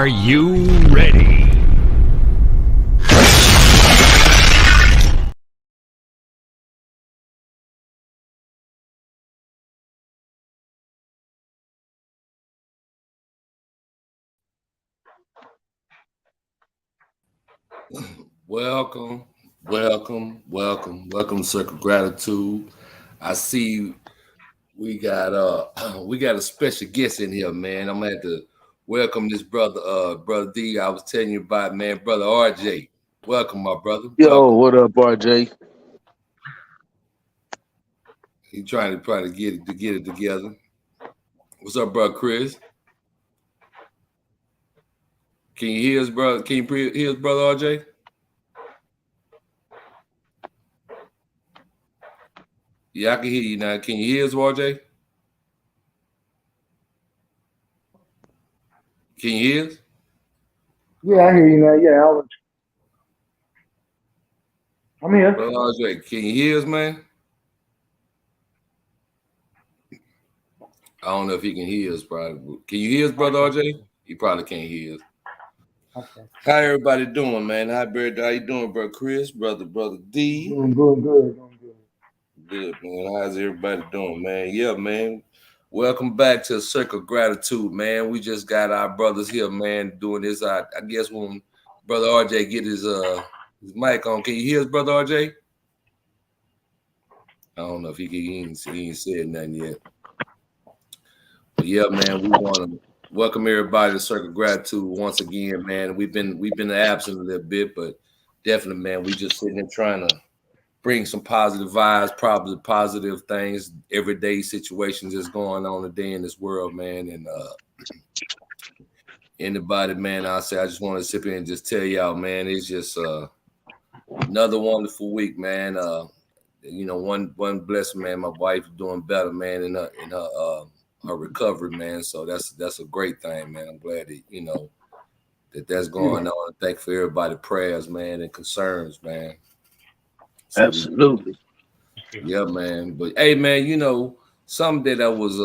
Are you ready? Welcome, welcome to Circle Gratitude. I see we got a special guest in here, man. I'm gonna have to welcome this brother D. I was telling you about, man, brother RJ. Welcome, my brother. Yo, Welcome. what up, RJ? He trying to probably get it together. What's up, brother Chris? Can you hear us, brother? Can you hear us, brother RJ? Yeah, I can hear you now. Can you hear us, RJ? Can you hear us? Yeah, I hear you now. Yeah, I'm here. Brother RJ, can you hear us, man? I don't know if he can hear us. Probably. Can you hear us, brother RJ? He probably can't hear us. Okay. How everybody doing, man? How you doing, brother Chris, brother D? Doing good. Good, man. How's everybody doing, man? Yeah, man. Welcome back to Circle Gratitude, man. We just got our brothers here, man, doing this. I guess when brother RJ get his mic on, can you hear us, brother RJ? I don't know if he ain't said nothing yet. But yeah, man, we want to welcome everybody to Circle Gratitude once again, man. We've been absent a little bit, but definitely, man, we just sitting there trying to bring some positive vibes, probably positive things, everyday situations that's going on today in this world, man. And anybody, man, I just want to sit here and just tell y'all, man, it's just another wonderful week, man. One blessing, man. My wife doing better, man, in her recovery, man. So that's a great thing, man. I'm glad that that's going on. Thank for everybody prayers, man, and concerns, man. So Absolutely. yeah, man. But hey, man, something that I was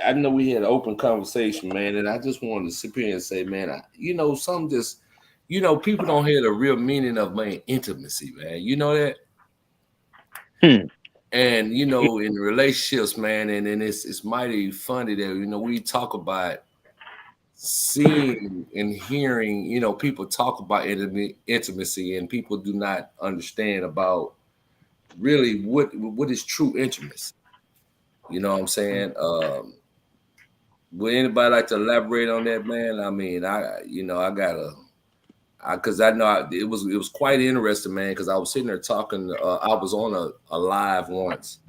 I know we had an open conversation, man, and I just wanted to sit here and say, man, some just people don't hear the real meaning of, man, intimacy, man. You know that? Hmm. And in relationships, man, and it's mighty funny that we talk about seeing and hearing, people talk about intimacy, and people do not understand about really what is true intimacy. You know what I'm saying? Would anybody like to elaborate on that, man? I mean, because I know it was quite interesting, man. Because I was sitting there talking. I was on a live once.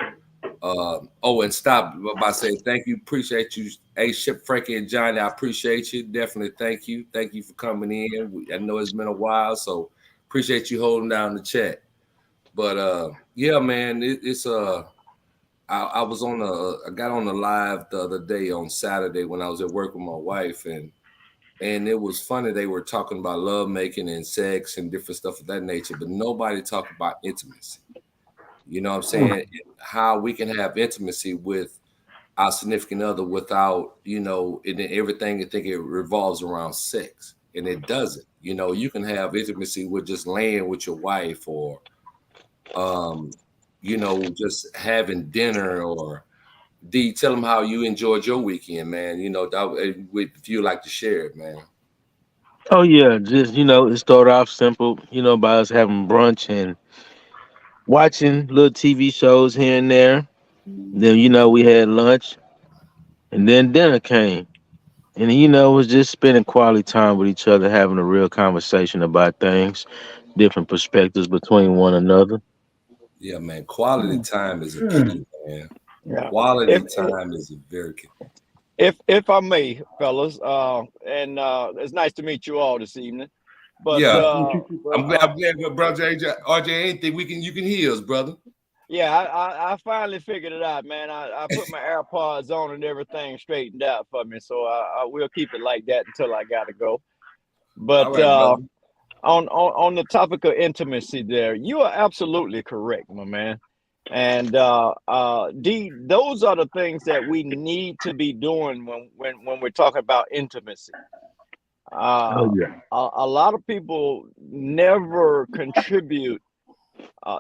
And stop by saying thank you, appreciate you, Ship, Frankie, and Johnny. I appreciate you, definitely. Thank you for coming in. I know it's been a while, so appreciate you holding down the chat. But yeah, man, I was I got on the live the other day on Saturday when I was at work with my wife, and it was funny. They were talking about love making and sex and different stuff of that nature, but nobody talked about intimacy. You know what I'm saying? How we can have intimacy with our significant other without, and everything, you think it revolves around sex, and it doesn't. You can have intimacy with just laying with your wife, or just having dinner. Or D, tell them how you enjoyed your weekend, man. If you like to share it, man. Oh yeah, just it started off simple, by us having brunch and watching little TV shows here and there. Then we had lunch, and then dinner came, and it was just spending quality time with each other, having a real conversation about things, different perspectives between one another. Yeah, man. Quality time is a Hmm. key, man. Yeah. Quality If time is a very key. if I may, fellas, and it's nice to meet you all this evening. But Yeah, Nice to meet you too, I'm brother. glad, brother RJ. Anything you can hear us, brother. yeah, I finally figured it out, man. I put my AirPods on and everything straightened out for me, so I will keep it like that until I gotta go. All But right, brother. on the topic of intimacy, there, you are absolutely correct, my man. And D, those are the things that we need to be doing when we're talking about intimacy. Oh Uh, yeah. a lot of people never contribute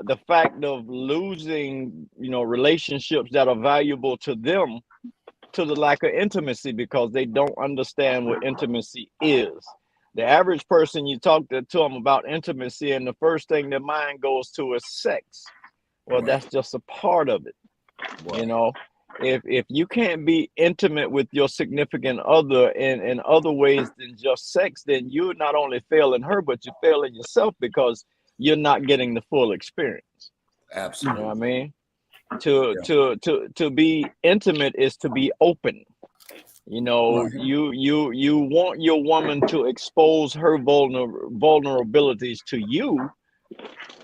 the fact of losing, relationships that are valuable to them to the lack of intimacy because they don't understand what intimacy is. The average person you talk to them about intimacy, and the first thing their mind goes to is sex. Well, Right. that's just a part of it. You Right. know, if you can't be intimate with your significant other in other ways than just sex, then you're not only failing her, but you're failing yourself because you're not getting the full experience. You know what I Absolutely. mean? To Yeah. to be intimate is to be open. Right. You want your woman to expose her vulnerabilities to you,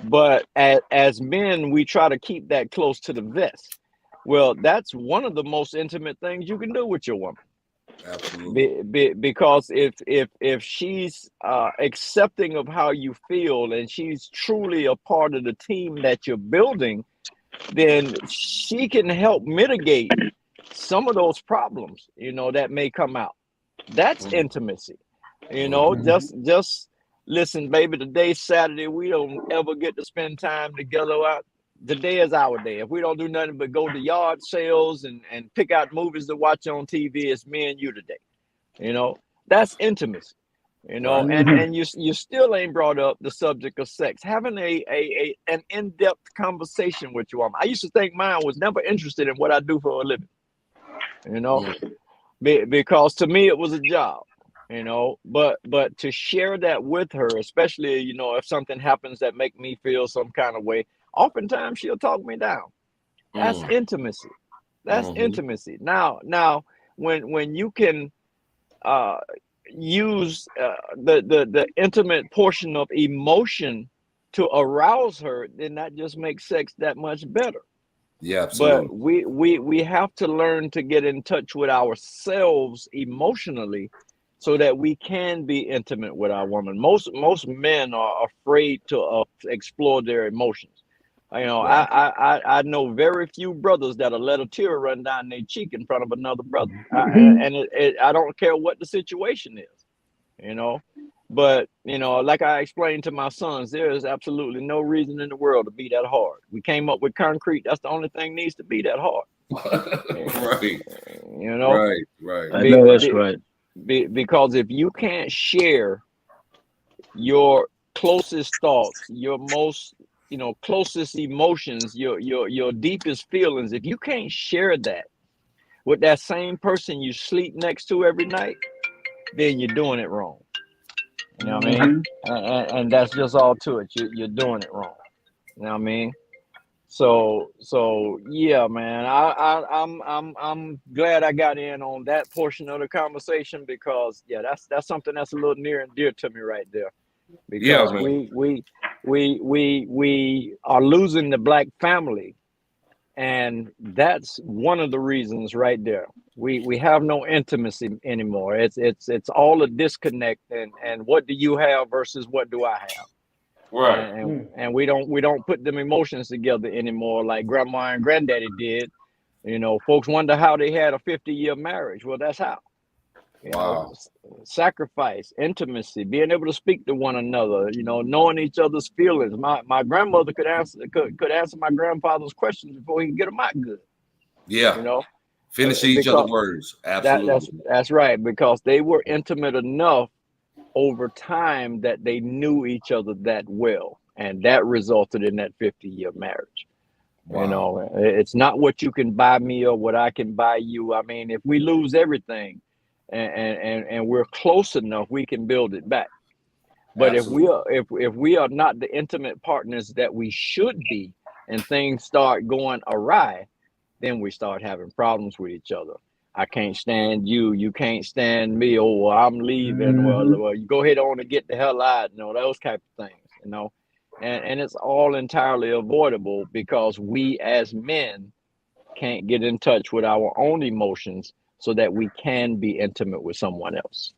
but as men, we try to keep that close to the vest. Well, that's one of the most intimate things you can do with your woman. Absolutely. Because if she's accepting of how you feel and she's truly a part of the team that you're building, then she can help mitigate some of those problems, that may come out. That's Mm-hmm. intimacy. Mm-hmm. Just listen, baby, today's Saturday. We don't ever get to spend time together. Today is our day. If we don't do nothing but go to yard sales and pick out movies to watch on TV, it's me and you today. That's intimacy. Right. And you still ain't brought up the subject of sex. Having an in-depth conversation with your woman. I used to think mine was never interested in what I do for a living. You know, Mm. because to me it was a job. But to share that with her, especially if something happens that make me feel some kind of way, oftentimes she'll talk me down. That's Mm. intimacy. That's Mm-hmm. intimacy. Now, when you can uh, use the intimate portion of emotion to arouse her, then that just makes sex that much better. Yeah, But absolutely. we have to learn to get in touch with ourselves emotionally so that we can be intimate with our woman. Most men are afraid to explore their emotions. Right. I know very few brothers that'll let a tear run down their cheek in front of another brother. I don't care what the situation is, you know. But like I explained to my sons, there is absolutely no reason in the world to be that hard. We came up with concrete. That's the only thing needs to be that hard. Right. You know, Right. Right. I be, know that's be, right. because if you can't share your closest thoughts, your most closest emotions, your deepest feelings, if you can't share that with that same person you sleep next to every night, then you're doing it wrong. You know what I mean? And that's just all to it. You're doing it wrong. You know what I mean? So yeah, man. I'm glad I got in on that portion of the conversation because yeah, that's something that's a little near and dear to me right there. Yeah, Because man. we are losing the black family, and that's one of the reasons right there. We have no intimacy anymore. It's all a disconnect, and what do you have versus what do I have? Right. And we don't put them emotions together anymore like grandma and granddaddy did. Folks wonder how they had a 50-year marriage. Well, that's how. Wow. Sacrifice, intimacy, being able to speak to one another, knowing each other's feelings. My grandmother could answer my grandfather's questions before he could get them out good. Yeah. You know, Finish each other because words. that that's Absolutely. that's right. Because they were intimate enough over time that they knew each other that well, and that resulted in that 50-year marriage. Wow. It's not what you can buy me or what I can buy you. I mean, if we lose everything and we're close enough, we can build it back. But if we Absolutely. are if we are not the intimate partners that we should be, and things start going awry, then we start having problems with each other. I can't stand you. You can't stand me. Oh, well, I'm leaving. Well, you go ahead on and get the hell out. Those type of things. And it's all entirely avoidable because we as men can't get in touch with our own emotions so that we can be intimate with someone else.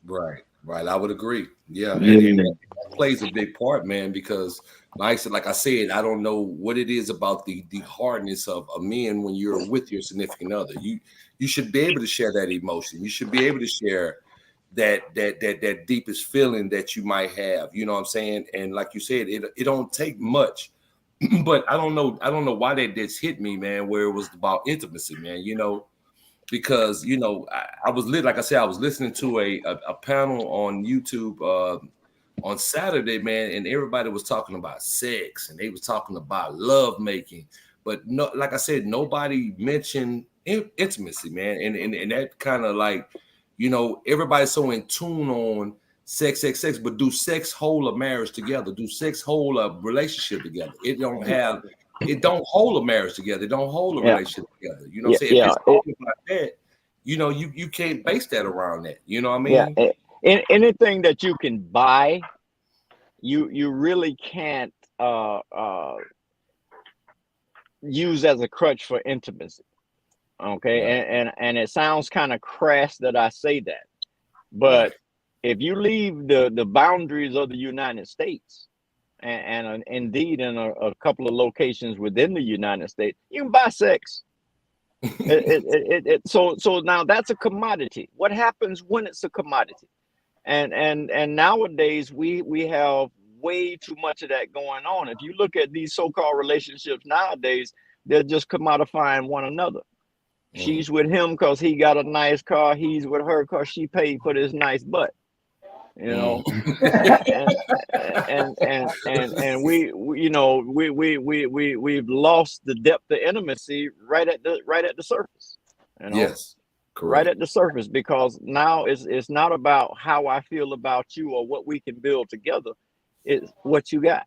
Right. Right. I would agree. Yeah. And Yeah. that plays a big part, man, because like I said, I don't know what it is about the hardness of men when you're with your significant other. You should be able to share that emotion. You should be able to share that deepest feeling that you might have. You know what I'm saying? And like you said, it don't take much. But I don't know why that just hit me, man, where it was about intimacy, man, because I was lit, like I said, I was listening to a panel on YouTube on Saturday, man, and everybody was talking about sex and they was talking about love making, but no, like I said, nobody mentioned intimacy, man, and that kind of like, everybody's so in tune on sex, but do sex hold a marriage together? Do sex hold a relationship together? It don't hold a marriage together. It don't hold a Yeah, relationship together. You know what yeah, I'm saying? If yeah, it's all about that, you can't base that around that. You know what I yeah. mean? Anything that you can buy, you really can't use as a crutch for intimacy. Okay, Right, and it sounds kind of crass that I say that, right. but if you leave the boundaries of the United States, and indeed in a couple of locations within the United States, you can buy sex. So now that's a commodity. What happens when it's a commodity? And nowadays we have way too much of that going on. If you look at these so-called relationships nowadays, they're just commodifying one another. Mm. She's with him because he got a nice car. He's with her because she paid for this nice butt. You know, and and we've lost the depth of intimacy right at the surface. You know, Yes, right correct. at the surface, because now it's not about how I feel about you or what we can build together. It's what you got.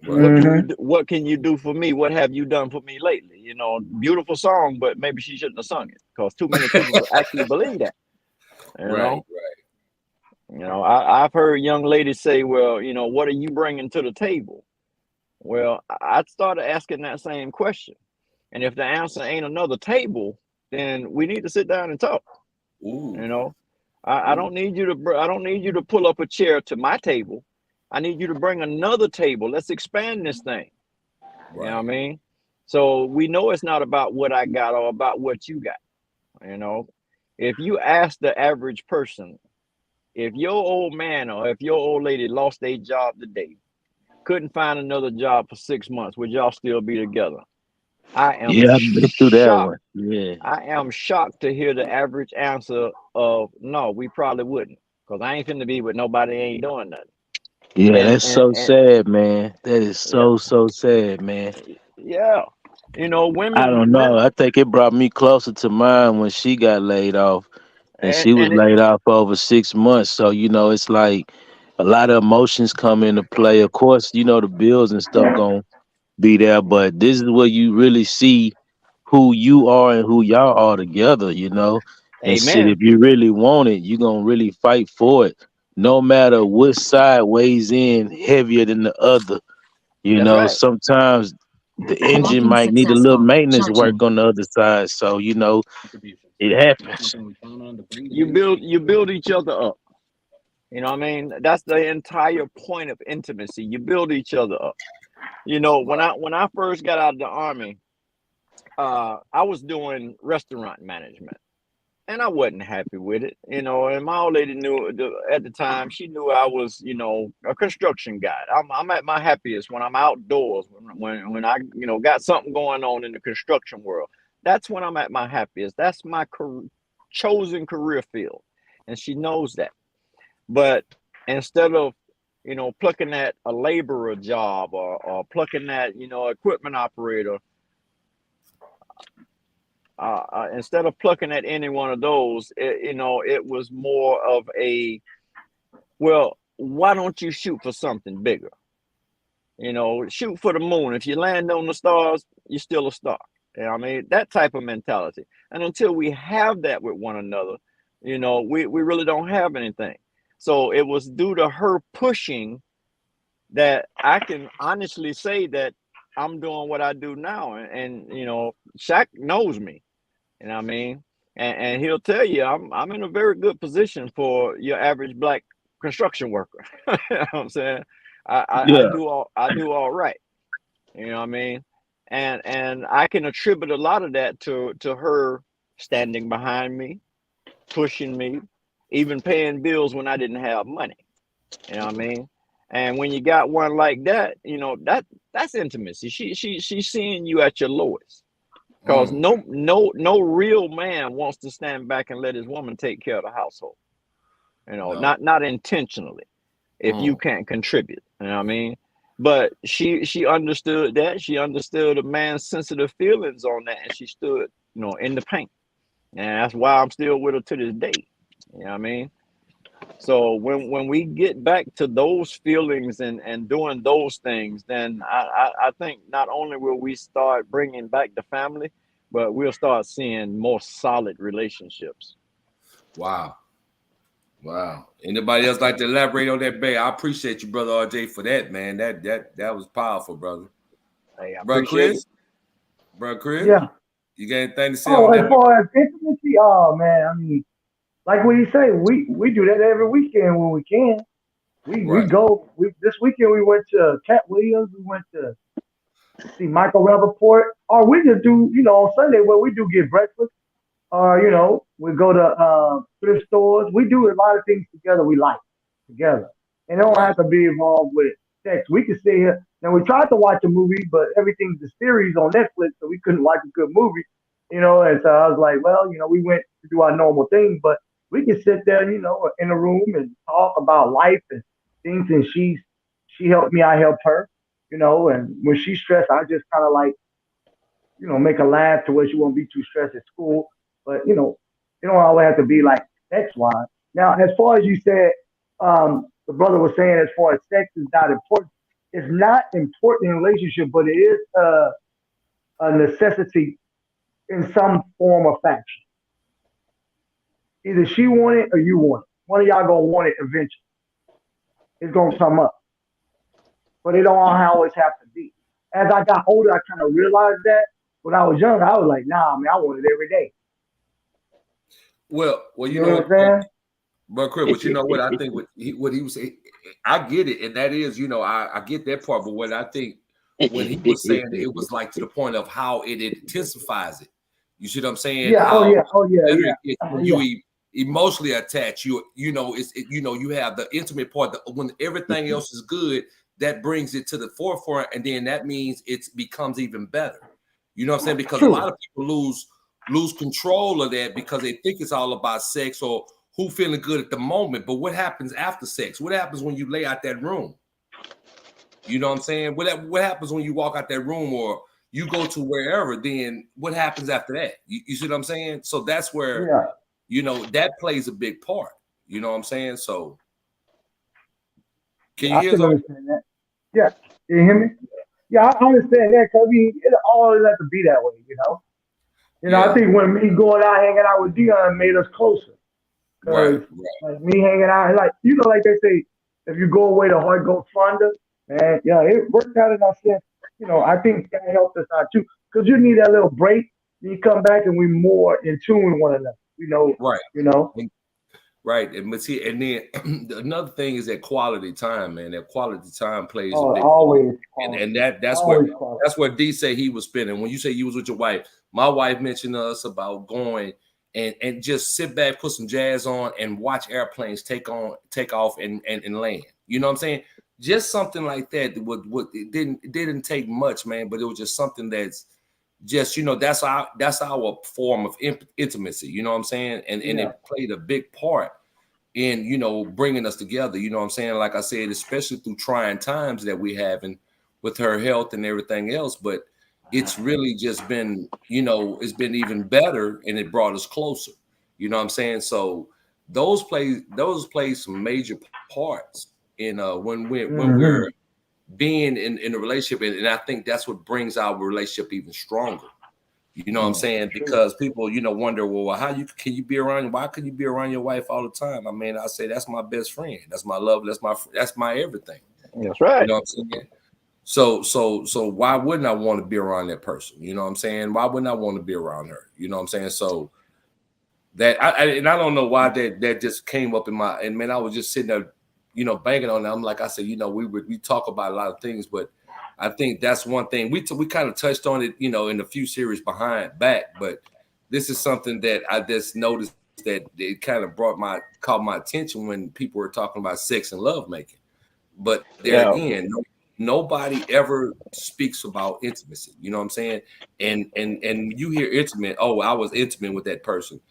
Right. What can you do for me? What have you done for me lately? Beautiful song, but maybe she shouldn't have sung it, because too many people actually believe that. You Right, know, I've heard young ladies say, "Well, what are you bringing to the table?" Well, I'd started asking that same question, and if the answer ain't another table, then we need to sit down and talk. Ooh, You know, I ooh, don't need you to I don't need you to pull up a chair to my table. I need you to bring another table. Let's expand this thing. You know what I right. mean? So we know it's not about what I got or about what you got. You know, if you ask the average person, if your old man or if your old lady lost their job today, couldn't find another job for 6 months, would y'all still be together? I am Yeah, I've been through that shocked. one. Yeah. I am shocked to hear the average answer of no, we probably wouldn't. Because I ain't finna be with nobody ain't doing nothing. Yeah, And that's and so and sad, man. That is yeah, so sad, man. yeah. I don't know. I think it brought me closer to mine when she got laid off, and and she was and it, laid off for over 6 months. So it's like a lot of emotions come into play. Of course, the bills and stuff gonna be there, but this is where you really see who you are and who y'all are together. And shit, amen. if you really want it, you gonna really fight for it, no matter which side weighs in heavier than the other. That's right. Sometimes the engine might need a little maintenance work on the other side. So, it happens. You build each other up. You know what I mean? That's the entire point of intimacy. You build each other up. Right. When I first got out of the army, I was doing restaurant management. And I wasn't happy with it, and my old lady knew at the time. She knew I was, a construction guy. I'm at my happiest when I'm outdoors, when I, got something going on in the construction world. That's when I'm at my happiest. That's my chosen career field, and she knows that. But instead of, plucking at a laborer job, or plucking at, equipment operator, instead of plucking at any one of those, it was more of a, well, why don't you shoot for something bigger? Shoot for the moon. If you land on the stars, you're still a star. I mean, that type of mentality. And until we have that with one another, we really don't have anything. So it was due to her pushing that I can honestly say that I'm doing what I do now. And Shaq knows me. You know what I mean? And he'll tell you I'm in a very good position for your average black construction worker. You know what I'm saying? I do all right. You know what I mean? And I can attribute a lot of that to her standing behind me, pushing me, even paying bills when I didn't have money. You know what I mean? And when you got one like that, you know, that's intimacy. She's seeing you at your lowest. Because no real man wants to stand back and let his woman take care of the household. You know, No. not intentionally, if you can't contribute. You know what I mean? But she understood that. She understood a man's sensitive feelings on that, and she stood, you know, in the paint. And that's why I'm still with her to this day. You know what I mean? So when we get back to those feelings and doing those things, then I think not only will we start bringing back the family, but we'll start seeing more solid relationships. Wow. Anybody else like to elaborate on that, Bay? I appreciate you, brother RJ, for that, man. That was powerful, brother. Hey, I Brother appreciate Chris, brother Chris, Yeah. you got anything to say Oh, on as that? far as intimacy, oh man, I mean, like what you say, we do that every weekend when we can. We Right. go. This weekend we went to Cat Williams. We went to see Michael Rappaport. Or we just do, on Sunday where we do get breakfast. Or we go to thrift stores. We do a lot of things together. We like together, and it don't Right. have to be involved with sex. We can sit here. Now we tried to watch a movie, but everything's a series on Netflix, so we couldn't watch a good movie. And so I was like, well, we went to do our normal thing, but we can sit there, in a room and talk about life and things. And she helped me, I helped her, and when she's stressed, I just kind of like, make her laugh to where she won't be too stressed at school. But it don't always have to be like sex wise. Now, as far as you said, the brother was saying, as far as sex is not important. It's not important in a relationship, but it is a necessity in some form or fashion. Either she want it or you want it. One of y'all gonna want it eventually. It's gonna come up, but it don't always have to be. As I got older, I kind of realized that. When I was younger, I was like, nah, man, I want it every day. Well, You know what I'm saying? but Chris, but you know what I think what he was saying, I get it, and that is, I get that part. But what I think when he was saying it was like to the point of how it intensifies it. You see what I'm saying? Yeah. Oh How yeah. Oh yeah. better Yeah. it gets when Yeah. emotionally attached. You have the intimate part. When everything else is good, that brings it to the forefront, and then that means it becomes even better. You know what I'm saying? Because a lot True. of people lose control of that because they think it's all about sex or who feeling good at the moment. But what happens after sex? What happens when you lay out that room? You know what I'm saying? What happens when you walk out that room or you go to wherever? Then what happens after that? You see what I'm saying? So that's where, Yeah. that plays a big part. You know what I'm saying? So can Yeah. you I hear us? can understand that. Yeah. Can you hear me? Yeah, I understand that because it always have to be that way. I Yeah, think when me going out hanging out with Dion made us closer. right, Cause like me hanging out, like like they say, if you go away, the heart goes fonder. Man, yeah, it worked out in our sense. I think that helped us out too. Cause you need that little break, then you come back and we more in tune with one another. right. You know. Right, and but see, and then another thing is that quality time, man. That quality time plays a Oh, big part, always and quality. that's where Always quality. D say he was spending. When you say you was with your wife, my wife mentioned to us about going and just sit back, put some jazz on, and watch airplanes take off and land. You know what I'm saying? Just something like that. It didn't take much, man, but it was just something that's just that's our form of intimacy. You know what I'm saying? And Yeah. it played a big part in bringing us together. You know what I'm saying? Like I said, especially through trying times that we having with her health and everything else. But it's really just been it's been even better, and it brought us closer. You know what I'm saying? So those play some major parts in when Hmm. we're being in a relationship, and I think that's what brings our relationship even stronger. You know what I'm Yeah. saying? True. Because people, wonder, well, can you be around? Why can you be around your wife all the time? I mean, I say that's my best friend. That's my love. That's my everything. That's You right. know what I'm saying? So why wouldn't I want to be around that person? You know what I'm saying? Why wouldn't I want to be around her? You know what I'm saying? So and I don't know why that just came up and man, I was just sitting there banking on them. Like I said, we talk about a lot of things, but I think that's one thing we kind of touched on it, in a few series back. But this is something that I just noticed that it kind of caught my attention when people were talking about sex and love making. But there again, nobody ever speaks about intimacy. You know what I'm saying? And you hear intimate. Oh, I was intimate with that person.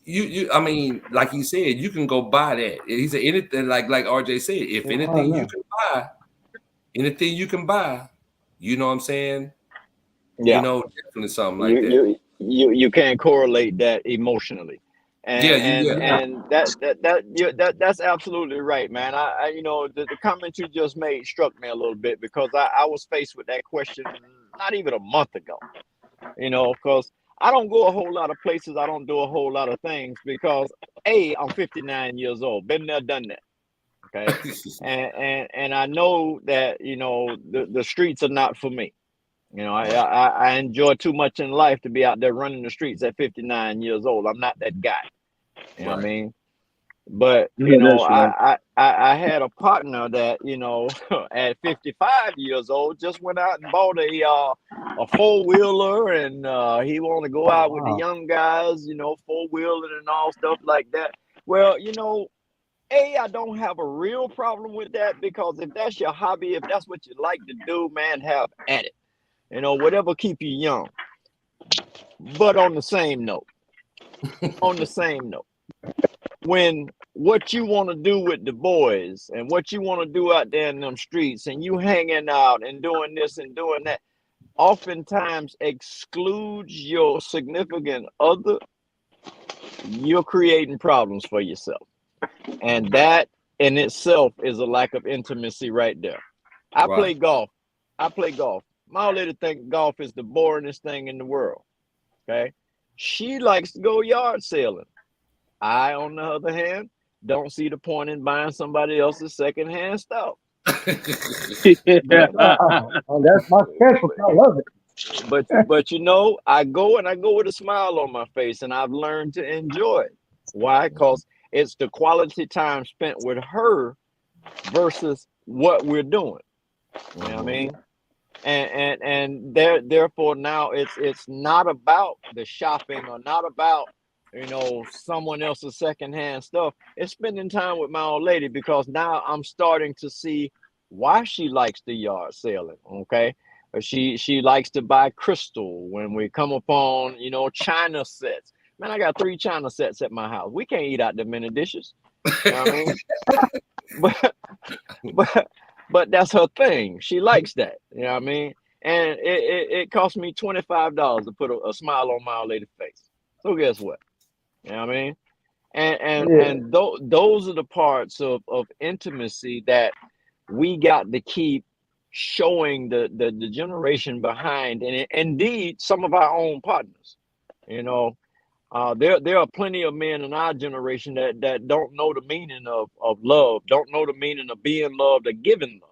I mean, like he said, you can go buy that. He said anything, like RJ said, if anything you can buy, anything you can buy, you know what I'm saying? Yeah, definitely something like that. You can't correlate that emotionally, and that's absolutely right, man. I the comment you just made struck me a little bit because I was faced with that question not even a month ago, because I don't go a whole lot of places. I don't do a whole lot of things because I'm 59 years old, been there, done that. Okay, and I know that the streets are not for me. I enjoy too much in life to be out there running the streets at 59 years old. I'm not that guy. You know what I mean? But I had a partner that at 55 years old just went out and bought a four-wheeler, and he wanted to go out with the young guys, four-wheeling and all stuff like that. Well, I don't have a real problem with that because if that's your hobby, if that's what you like to do, man, have at it. Whatever keep you young. But on the same note, when what you want to do with the boys and what you want to do out there in them streets and you hanging out and doing this and doing that, oftentimes excludes your significant other, you're creating problems for yourself. And that in itself is a lack of intimacy right there. I play golf. My old lady think golf is the boringest thing in the world. Okay. She likes to go yard sailing. I, on the other hand, don't see the point in buying somebody else's secondhand stuff. That's my specialty. I love it. But I go with a smile on my face, and I've learned to enjoy it. Why? Because it's the quality time spent with her versus what we're doing. You know what I mean? And therefore now it's not about the shopping or not about someone else's secondhand stuff. It's spending time with my old lady because now I'm starting to see why she likes the yard selling. Okay, she likes to buy crystal when we come upon china sets. Man, I got 3 china sets at my house. We can't eat out the many dishes. You know what I mean? But that's her thing. She likes that. You know what I mean? And it cost me $25 to put a smile on my old lady's face. So guess what? You know what I mean? And those are the parts of intimacy that we got to keep showing the generation behind, and indeed some of our own partners. There are plenty of men in our generation that don't know the meaning of love, don't know the meaning of being loved or giving love.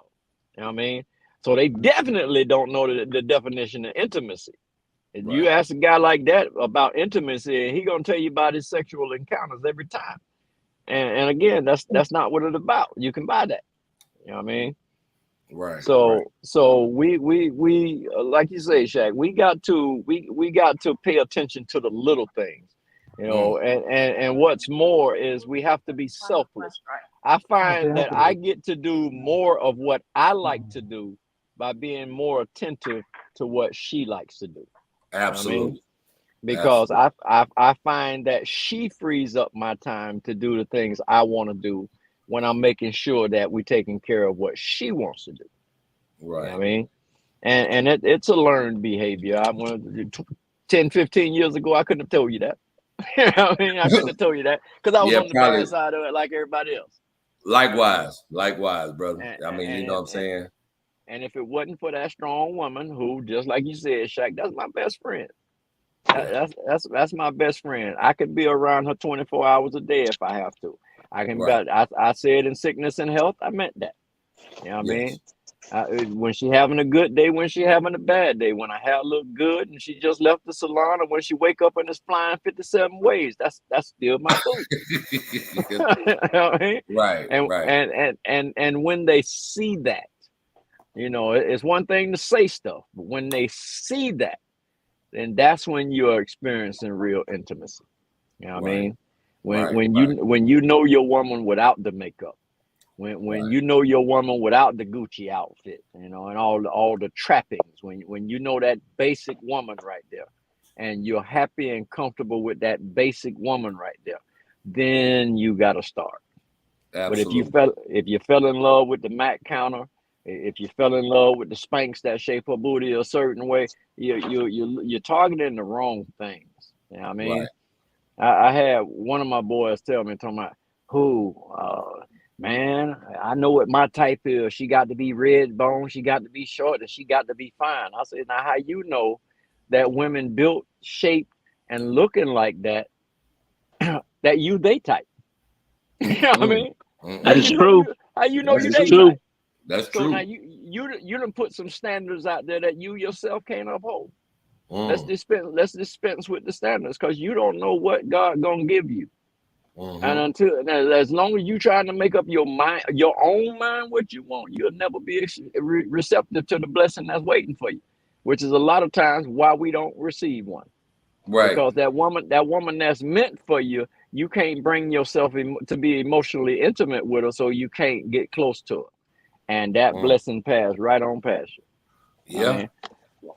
You know what I mean? So they definitely don't know the definition of intimacy. If you ask a guy like that about intimacy, he gonna tell you about his sexual encounters every time. And again, that's not what it's about. You can buy that. You know what I mean? Right. So we like you say, Shaq, we got to pay attention to the little things. And what's more is we have to be selfless. I find that I get to do more of what I like to do by being more attentive to what she likes to do. Absolutely. You know what I mean? Because I find that she frees up my time to do the things I want to do when I'm making sure that we're taking care of what she wants to do. Right. You know what I mean? And it's a learned behavior. 10, 15 years ago, I couldn't have told you that. You know what I mean? I couldn't have told you that because I was on the bad side of it like everybody else. Likewise, brother. You know what I'm saying? And if it wasn't for that strong woman who, just like you said, Shaq, that's my best friend. That's my best friend. I could be around her 24 hours a day if I have to. I can. I said in sickness and health, I meant that. You know what I mean? When she having a good day, when she having a bad day, when her hair look good and she just left the salon, or when she wake up and it's flying 57 ways, that's still my boo. You know what I mean? Right, right. And when they see that, you know, it's one thing to say stuff, but when they see that, then that's when you're experiencing real intimacy. You know what I mean? When you know your woman without the makeup, when you know your woman without the Gucci outfit, you know, and all the trappings, when you know that basic woman right there, and you're happy and comfortable with that basic woman right there, then you got to start. Absolutely. But if you fell in love with the Mac counter, if you fell in love with the Spanx that shape her booty a certain way, you're targeting the wrong things. You know what I mean? I had one of my boys tell me, talking about, who, man, I know what my type is. She got to be red bone, she got to be short, and she got to be fine. I said, now how you know that women built, shaped, and looking like that, that you they type? You know what I mean? That's true. How you know you That's they true. type? That's So true. now you done put some standards out there that you yourself can't uphold. Let's dispense with the standards, because you don't know what God gonna give you. And as long as you trying to make up your mind, your own mind, what you want, you'll never be receptive to the blessing that's waiting for you, which is a lot of times why we don't receive one. Right. Because that woman that's meant for you, you can't bring yourself to be emotionally intimate with her, so you can't get close to her, and that blessing passed right on past you. Yeah. I mean,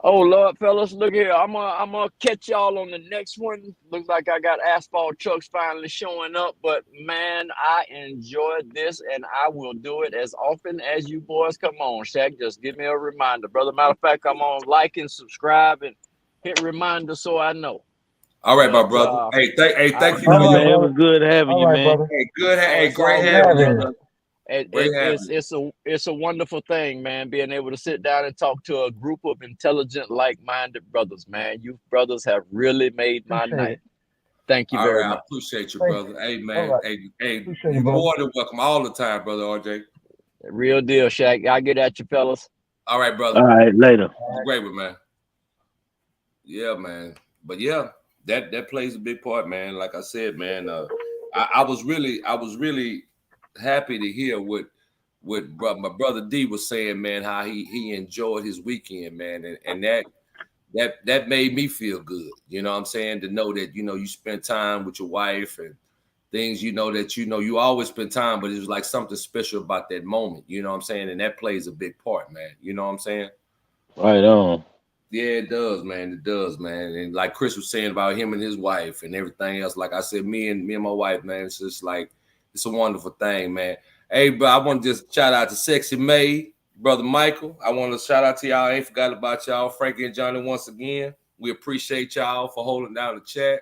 oh Lord, fellas, look here. I'm gonna catch y'all on the next one. Looks like I got asphalt trucks finally showing up, but man, I enjoyed this, and I will do it as often as you boys come on. Shaq, just give me a reminder, brother. Matter of fact, come on, like and subscribe and hit reminder so I know. All right, my brother. Thank you All for right, your. man. It was good having you, man. brother. Hey, good. Hey, It's great all having good, you, brother. brother. It's a wonderful thing, man, being able to sit down and talk to a group of intelligent, like-minded brothers, man. You brothers have really made my night. Thank you All very right, I much. appreciate you, brother. Hey, man. All right. Hey, Appreciate you it, brother. more than welcome all the time, brother RJ. Real deal, Shaq. I'll get at you, fellas. All right, brother. All right, later. You're great with, man. Yeah, man. But yeah, that plays a big part, man. Like I said, man, I was really happy to hear what my brother D was saying, man, how he enjoyed his weekend, man, and that made me feel good. You know what I'm saying? To know that, you know, you spent time with your wife and things, you know, that, you know, you always spend time, but it was like something special about that moment. You know what I'm saying? And that plays a big part, man. You know what I'm saying? Right on. Yeah, it does, man. It does, man. And like Chris was saying about him and his wife and everything else, like I said, me and my wife, man, it's just like, it's a wonderful thing, man. Hey, bro, I want to just shout out to Sexy May, brother Michael. I want to shout out to y'all. I ain't forgot about y'all, Frankie and Johnny, once again. We appreciate y'all for holding down the chat.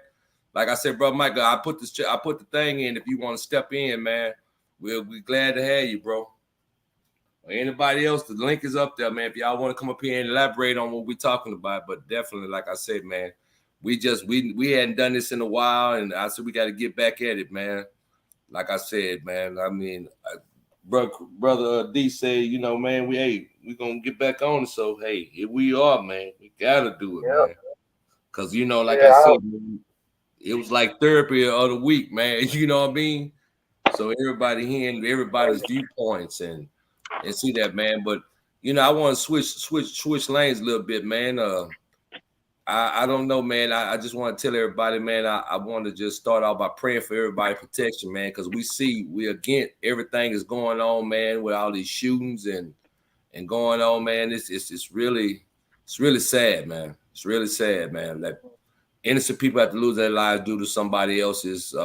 Like I said, brother Michael, I put the thing in. If you want to step in, man, we'll be glad to have you, bro. Or anybody else, the link is up there, man. If y'all want to come up here and elaborate on what we're talking about, but definitely, like I said, man, we hadn't done this in a while, and I said we got to get back at it, man. Like I said, man, I mean, brother D said, you know, man, we gonna get back on it. So hey, here we are, man. We gotta do it, man. Cause you know, like I said, man, it was like therapy of the week, man. You know what I mean? So everybody hearing everybody's viewpoints and see that, man. But you know, I want to switch lanes a little bit, man. I don't know, man. I just want to tell everybody, man. I want to just start off by praying for everybody's protection, man, because we again everything is going on, man, with all these shootings and going on, man. It's really sad, man. It's really sad, man. That innocent people have to lose their lives due to somebody else's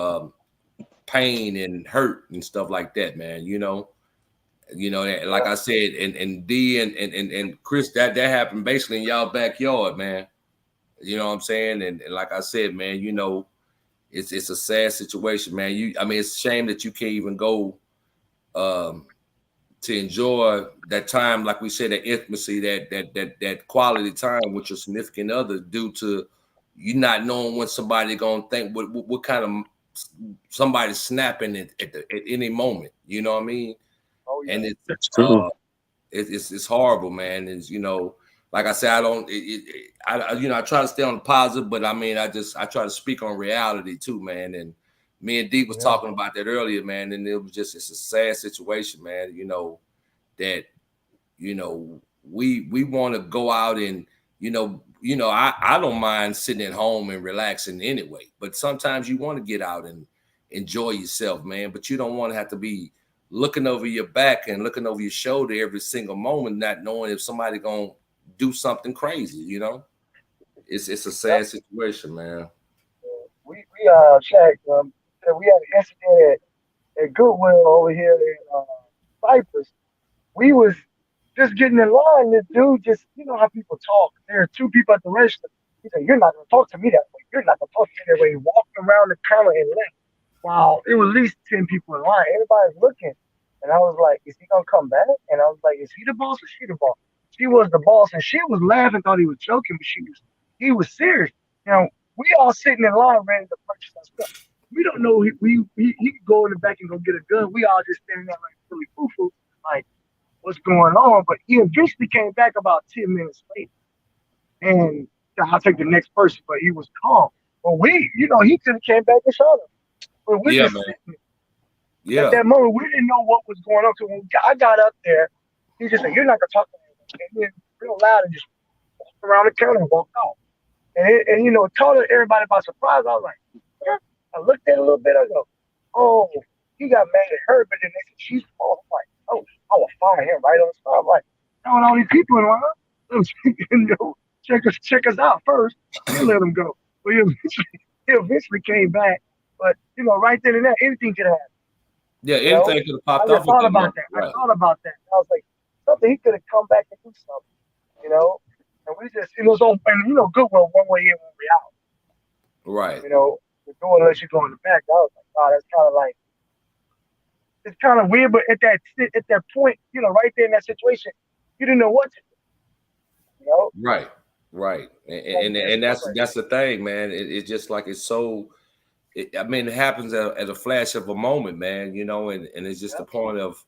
pain and hurt and stuff like that, man. You know, like I said, and D and Chris, that happened basically in y'all backyard, man. You know what I'm saying? And like I said, man, you know, it's a sad situation, man. I mean, it's a shame that you can't even go to enjoy that time, like we said, that intimacy, that quality time with your significant other, due to you not knowing when somebody gonna think what kind of somebody snapping at any moment. You know what I mean? Oh, yeah. And That's true. it's horrible, man. It's, you know, like I said, I don't, I try to stay on the positive, but I mean, I try to speak on reality too, man. And me and Deke was talking about that earlier, man. And it's a sad situation, man. You know, that, you know, we want to go out and, I don't mind sitting at home and relaxing anyway, but sometimes you want to get out and enjoy yourself, man. But you don't want to have to be looking over your back and looking over your shoulder every single moment, not knowing if somebody gonna do something crazy. You know, it's a sad situation, man. Shaq, we had an incident at Goodwill over here in Cyprus. We was just getting in line. This dude just, you know how people talk. There are two people at the register. He said, "You're not gonna talk to me that way. You're not gonna talk to me that way." He walked around the counter and left. Wow, it was at least 10 people in line. Everybody's looking. And I was like, is he gonna come back? And I was like, is he the boss or she the boss? She was the boss, and she was laughing, thought he was joking, but he was serious. You know, we all sitting in line ready to purchase our stuff. We don't know he could go in the back and go get a gun. We all just standing there like silly foo-foo, like, what's going on? But he eventually came back about 10 minutes later. And I'll take the next person, but he was calm. But he could have came back and shot him. But we just sitting. Yeah. At that moment, we didn't know what was going on. So when I got up there, he just said, "You're not gonna talk to me." And then real loud and just walked around the counter and walked off. And it caught everybody by surprise. I was like, "Yeah." I looked at it a little bit. I go, "Oh, he got mad at her," but then they said she's false. I'm like, "Oh, I will fire him right on the spot." I'm like, "Throwing all these people in line, check us out first, then let him go." But he eventually came back. But right then and there, anything could happen. Yeah, anything could have popped I off. thought about that. Right. I thought about that. I was like, something he could have come back and do something, And we just, it was on, and Goodwill, one way in, one way out. Right. The door unless you go in the back. I was like, wow, that's kind of like, it's kind of weird. But at that point, right there in that situation, you didn't know what to do. Right. And that's the thing, man. It's just like it's so. It happens at a flash of a moment, man. And it's just the point of,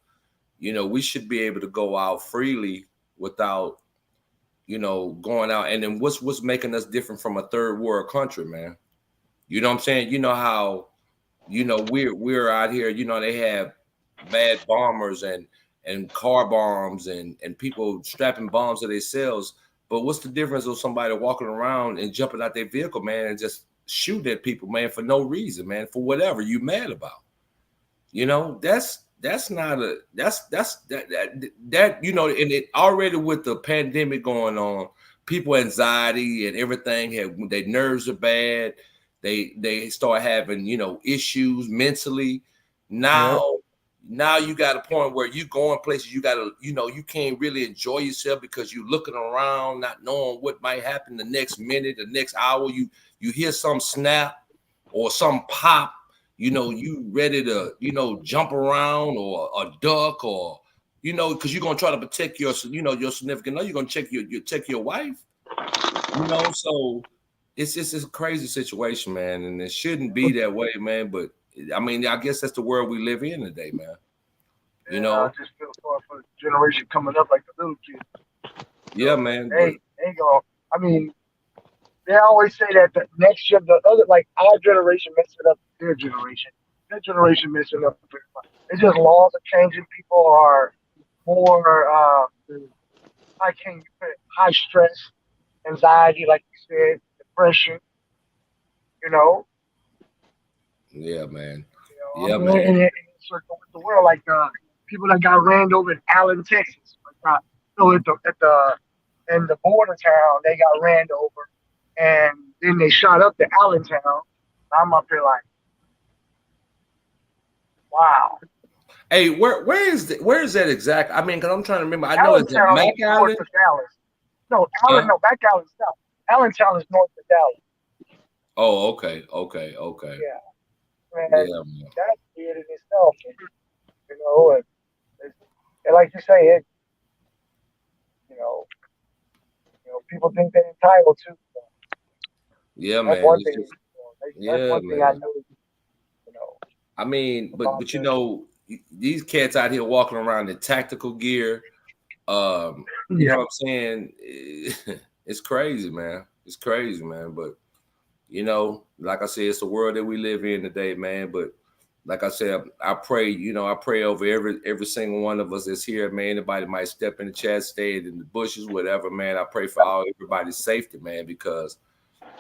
we should be able to go out freely without, going out. And then what's making us different from a third world country, man? You know what I'm saying? You know how, we're out here. They have bad bombers and car bombs and people strapping bombs to themselves. But what's the difference of somebody walking around and jumping out their vehicle, man, and just shoot at people, man, for no reason, man, for whatever you mad about? That's not a that and it already with the pandemic going on, people anxiety and everything their nerves are bad. They start having issues mentally. Now you got a point where you going places you gotta, you can't really enjoy yourself because you're looking around, not knowing what might happen the next minute, the next hour. You hear some snap or some pop, you ready to, jump around or duck or, because you're gonna try to protect your significant other. You're gonna check your wife, So it's just a crazy situation, man, and it shouldn't be that way, man. But I guess that's the world we live in today, man. I just feel sorry for the generation coming up, like the little kids. Yeah, man. They gonna. They always say that the next year, the other, like our generation messed it up their generation. Their generation messed it up. It's just laws are changing. People are more, how can you put it, high stress, anxiety, like you said, depression, Yeah, man. Man. And circle with the world, like people that got ran over in Allen, Texas. At the border town, they got ran over. And then they shot up to Allentown. I'm up here like, wow. Hey, where is that exact? Because I'm trying to remember. I know it's at Mac Allen. North of Dallas. No, Back Allen south. Allentown is north of Dallas. Oh, okay. Yeah, man, man. that's weird in itself. And like you say, it. People think they're entitled to. Yeah, that's man. One thing. That's one thing I know. But these cats out here walking around in tactical gear, You know what I'm saying? It's crazy, man. It's crazy, man. But you know, like I said, it's the world that we live in today, man. But like I said, I pray, you know, I pray over every single one of us that's here, man. Anybody might step in the chat, stay in the bushes, whatever, man. I pray for everybody's safety, man, because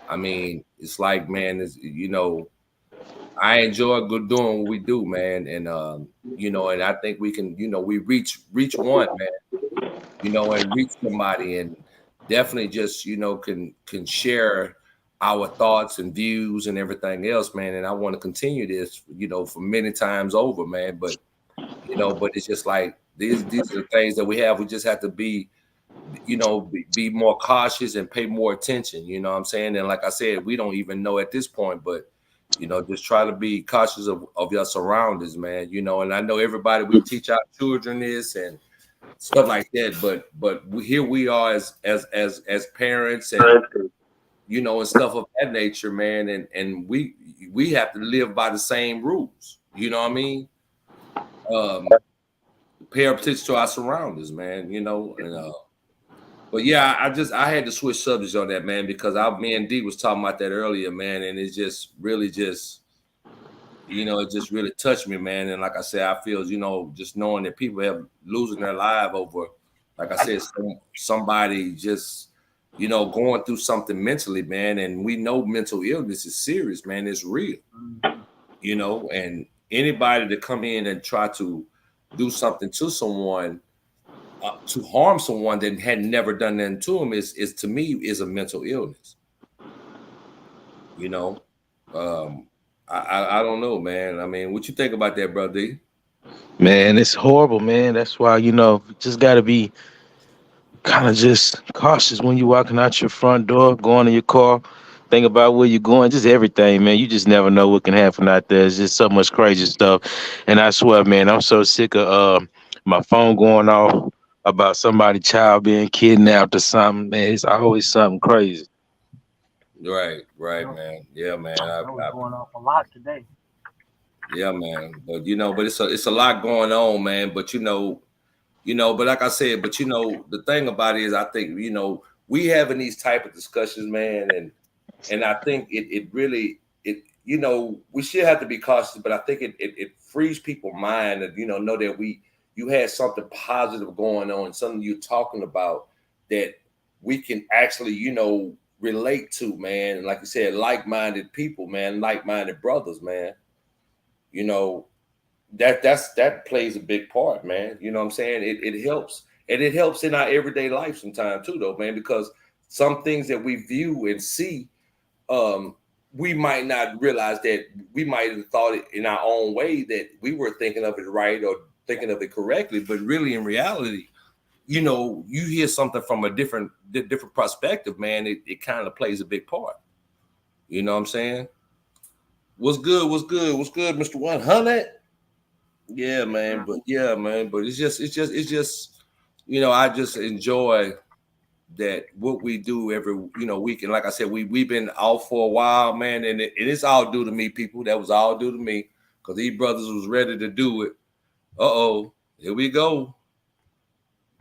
I mean, it's like, man, it's, you know, I enjoy doing what we do, man, and you know, and I think we can, you know, we reach one, man, you know, and reach somebody, and definitely just, you know, can share our thoughts and views and everything else, man. And I want to continue this, you know, for many times over, man. But you know, but it's just like these are the things that we have. We just have to be, you know, be more cautious and pay more attention. You know what I'm saying? And like I said, we don't even know at this point, but you know, just try to be cautious of your surroundings, man. You know, and I know everybody, we teach our children this and stuff like that, but here we are as parents and you know and stuff of that nature, man, and we have to live by the same rules. You know what I mean? Pay attention to our surroundings, man. You know, and but yeah, I had to switch subjects on that, man, because me and D was talking about that earlier, man, and it's just really just. You know, it just really touched me, man. And like I said, I feel, you know, just knowing that people have losing their life over, like I said, somebody just, you know, going through something mentally, man. And we know mental illness is serious, man. It's real, you know, and anybody to come in and try to do something to someone, to harm someone that had never done nothing to them is to me is a mental illness, you know. I don't know, man. I mean, what you think about that, brother D? Man, it's horrible, man. That's why, you know, just got to be kind of just cautious when you're walking out your front door, going in your car. Think about where you're going, just everything, man. You just never know what can happen out there. It's just so much crazy stuff. And I swear, man, I'm so sick of my phone going off about somebody's child being kidnapped or something. Man, it's always something crazy. Right, man. Yeah, man. That was going off a lot today. Yeah, man. But you know, but it's a lot going on, man. But you know, but like I said, but you know, the thing about it is, I think you know, we having these type of discussions, man, and I think it really you know, we should have to be cautious, but I think it frees people's mind and you know that you had something positive going on, something you're talking about that we can actually, you know, relate to, man. And like you said, like-minded people, man, like-minded brothers, man. You know, that plays a big part, man. You know what I'm saying? It helps. And it helps in our everyday life sometimes too, though, man, because some things that we view and see, we might not realize that we might have thought it in our own way that we were thinking of it right or thinking of it correctly, but really in reality, you know, you hear something from a different perspective, man, it kind of plays a big part. You know what I'm saying? What's good, Mr. 100? Yeah, man, but it's just, you know, I just enjoy that what we do every, you know, week. And like I said, we've been out for a while, man, and it's all due to me, people. That was all due to me because these brothers was ready to do it. Here we go.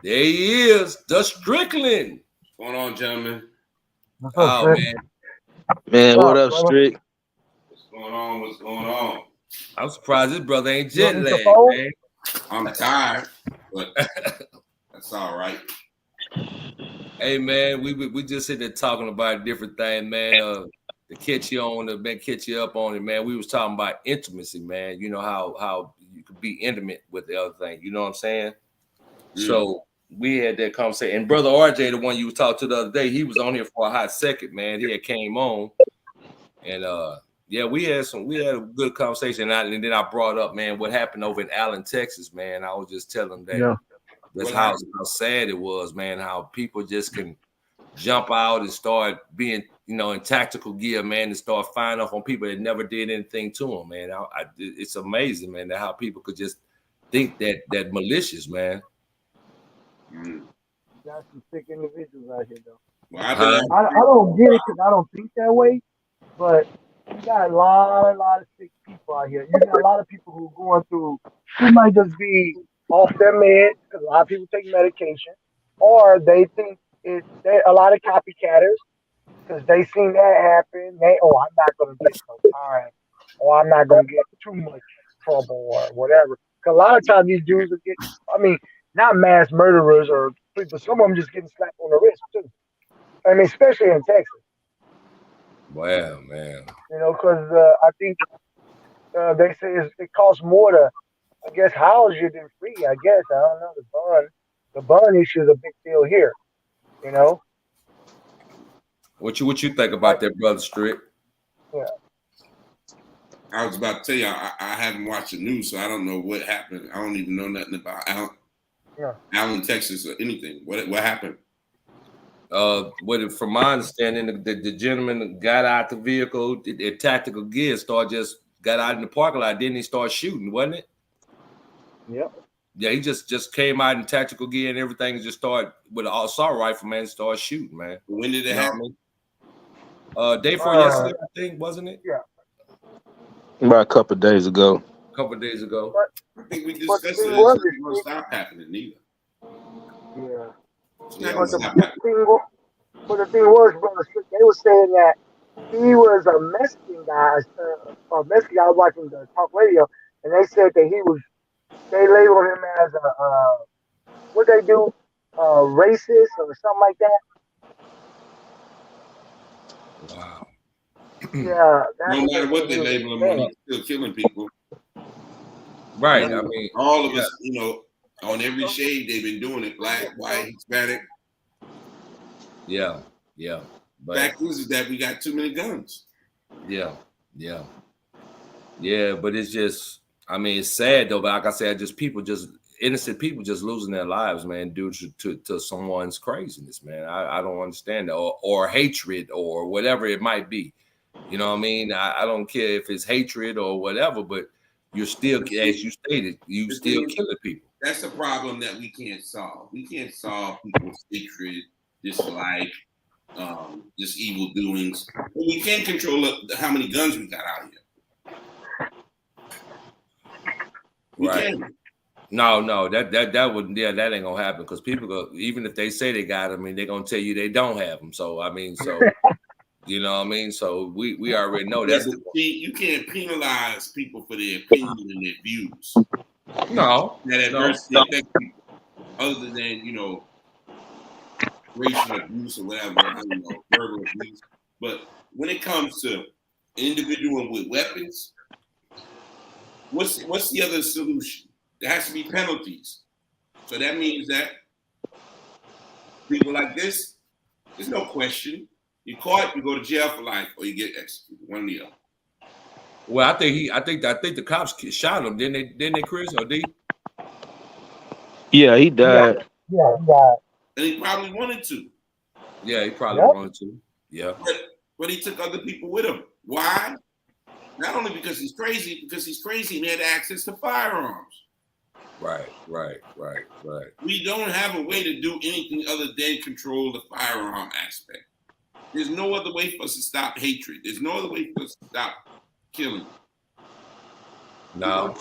There he is, the Strickland. What's going on, gentlemen? What's up, man. Man, what up, Strick? What's going on? What's going on? I'm surprised this brother ain't jet lagged, man. I'm tired, but that's all right. Hey, man, we just sitting there talking about different things, man. To catch you on it, man, catch you up on it, man. We was talking about intimacy, man. You know how you could be intimate with the other thing. You know what I'm saying? Mm. So we had that conversation. And brother RJ, the one you talked to the other day, he was on here for a hot second, man. He had came on, and yeah, we had a good conversation. And then I brought up, man, what happened over in Allen, Texas, man. I was just telling them that that's how sad it was, man. How people just can jump out and start being, you know, in tactical gear, man, and start firing off on people that never did anything to them, man. It's amazing, man, that how people could just think that malicious, man. You got some sick individuals out here, though. Well, I don't get it because I don't think that way, but you got a lot of sick people out here. You got a lot of people who are going through, who might just be off their meds, because a lot of people take medication. or they think they a lot of copycatters because they seen that happen. I'm not gonna get no time, or I'm not gonna get too much trouble or whatever. 'Cause a lot of times these dudes will get, I mean, not mass murderers or people. Some of them just getting slapped on the wrist too. I mean, especially in Texas, Wow, man. because I think they say it costs more to, I guess, house you than free. I guess I don't know the bond issue is a big deal here. You know, What you think like about that, brother Strick? yeah, I was about to tell you, I haven't watched the news, so I don't know what happened. I don't even know nothing about yeah. Allen, Texas, or anything. What happened? From my understanding, the gentleman got out the vehicle, the tactical gear, got out in the parking lot, then he started shooting, wasn't it? Yep. Yeah, he just came out in tactical gear and everything, and just started with an assault rifle, man, started shooting, man. When did it You know what I happen? mean? Day before yesterday, I think, wasn't it? Yeah. About a couple of days ago. A couple of days ago. I think we But the discussed thing it. was, It's not going to stop happening either. yeah. It's Yeah. not going But to the stop happening. thing, but the thing was, brother, they were saying that he was a Mexican guy, a Mexican guy watching the talk radio, and they said that they labeled him as what they do, racist or something like that. Wow. Yeah, that's No what they matter what said they he was label him on, saying. he's still killing people. Right. I mean, All of yeah. us, on every shade, they've been doing it. Black, white, Hispanic. Yeah. Yeah. But Fact is that we got too many guns. yeah. Yeah. Yeah. But it's just, I mean, it's sad though. But like I said, innocent people just losing their lives, man, due to someone's craziness, man. I don't understand that, or hatred or whatever it might be. You know what I mean? I don't care if it's hatred or whatever, but you're still, as you stated, you The still thing is, killing people. that's a problem that we can't solve. We can't solve people's hatred, dislike, just evil doings. But we can control how many guns we got out here. We Right. can. No, that would, yeah, that ain't gonna happen because people go, even if they say they got them, I mean, they're gonna tell you they don't have them. So I mean, you know what I mean. So we already know Yeah, that's but see, you can't penalize people for their opinion and their views. no. That adversity affects people, other than racial abuse or whatever. I don't know, verbal abuse. But when it comes to an individual with weapons, what's the other solution? There has to be penalties. So that means that people like this, there's no question. You caught, you go to jail for life, or you get executed. One or the other. Well, I think the cops shot him. Didn't they, Chris or D? Yeah, he Yeah, died. yeah. And he probably wanted to. Yeah, he probably Yep. wanted to. Yeah. But he took other people with him. Why? Not only because he's crazy and he had access to firearms. Right. We don't have a way to do anything other than control the firearm aspect. There's no other way for us to stop hatred. There's no other way for us to stop killing. No,